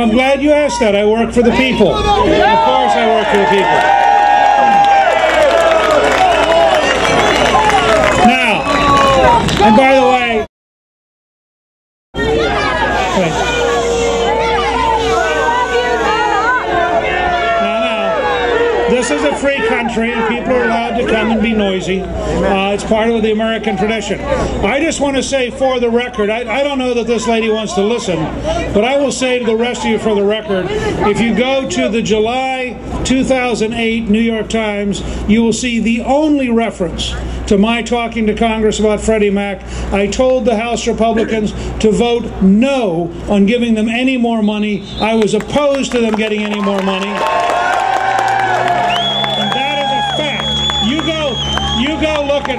I'm glad you asked that. I work for the people. Of course I work for the people. Now, and by the way, this is a free country, and people are allowed to come and be noisy. It's part of the American tradition. I just want to say for the record, I don't know that this lady wants to listen, but I will say to the rest of you for the record, if you go to the July 2008 New York Times, you will see the only reference to my talking to Congress about Freddie Mac. I told the House Republicans to vote no on giving them any more money. I was opposed to them getting any more money. You go look at...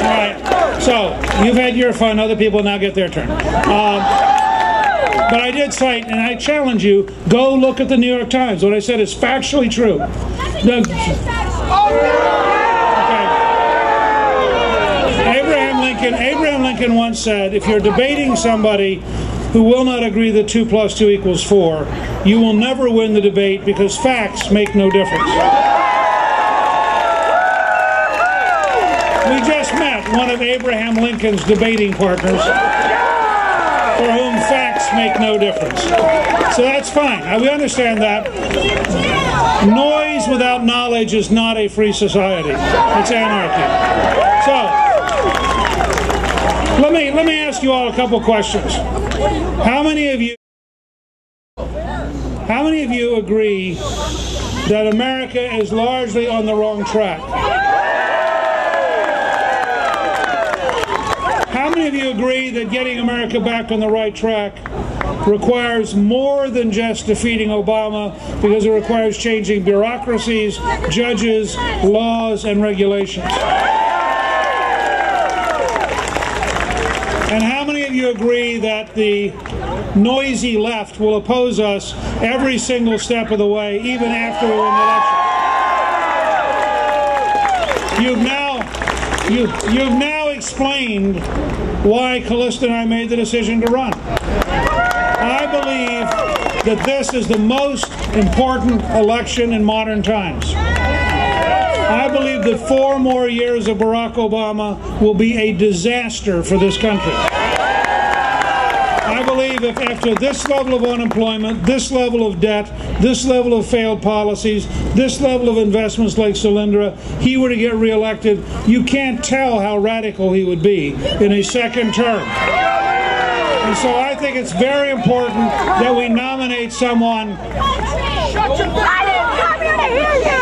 All right, so you've had your fun. Other people now get their turn. But I did cite, and I challenge you, go look at the New York Times. What I said is factually true. Abraham Lincoln once said, if you're debating somebody who will not agree that 2 + 2 = 4, you will never win the debate because facts make no difference. We just met one of Abraham Lincoln's debating partners for whom facts make no difference. So that's fine. We understand that. Noise without knowledge is not a free society. It's anarchy. So, let me ask you all a couple questions. How many of you agree that America is largely on the wrong track? How many of you agree that getting America back on the right track requires more than just defeating Obama, because it requires changing bureaucracies, judges, laws, and regulations? And how many of you agree that the noisy left will oppose us every single step of the way, even after we win the election? You've now explained why Callista and I made the decision to run. I believe that this is the most important election in modern times. I believe that 4 more years of Barack Obama will be a disaster for this country. I believe if after this level of unemployment, this level of debt, this level of failed policies, this level of investments like Solyndra, he were to get reelected, you can't tell how radical he would be in a second term. And so I think it's very important that we nominate someone. Shut your mouth! I didn't come here to hear you!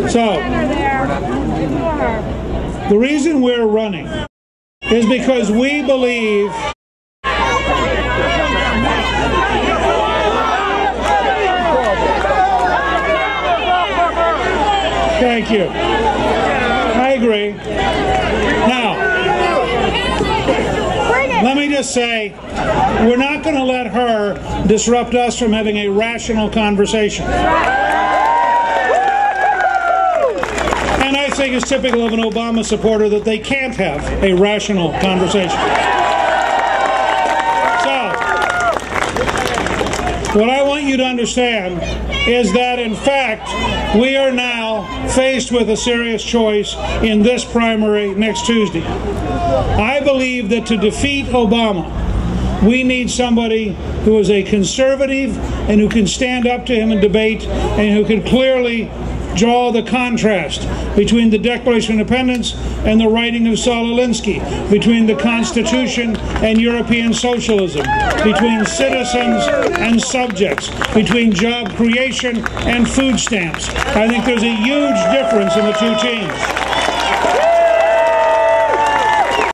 So, the reason we're running is because we believe Thank you. I agree. Now, let me just say, we're not going to let her disrupt us from having a rational conversation. And I think it's typical of an Obama supporter that they can't have a rational conversation. So, what I want you to understand is that, in fact, we are now faced with a serious choice in this primary next Tuesday. I believe that to defeat Obama, we need somebody who is a conservative and who can stand up to him in debate and who can clearly draw the contrast between the Declaration of Independence and the writing of Saul Alinsky, between the Constitution and European socialism, between citizens and subjects, between job creation and food stamps. I think there's a huge difference in the two teams.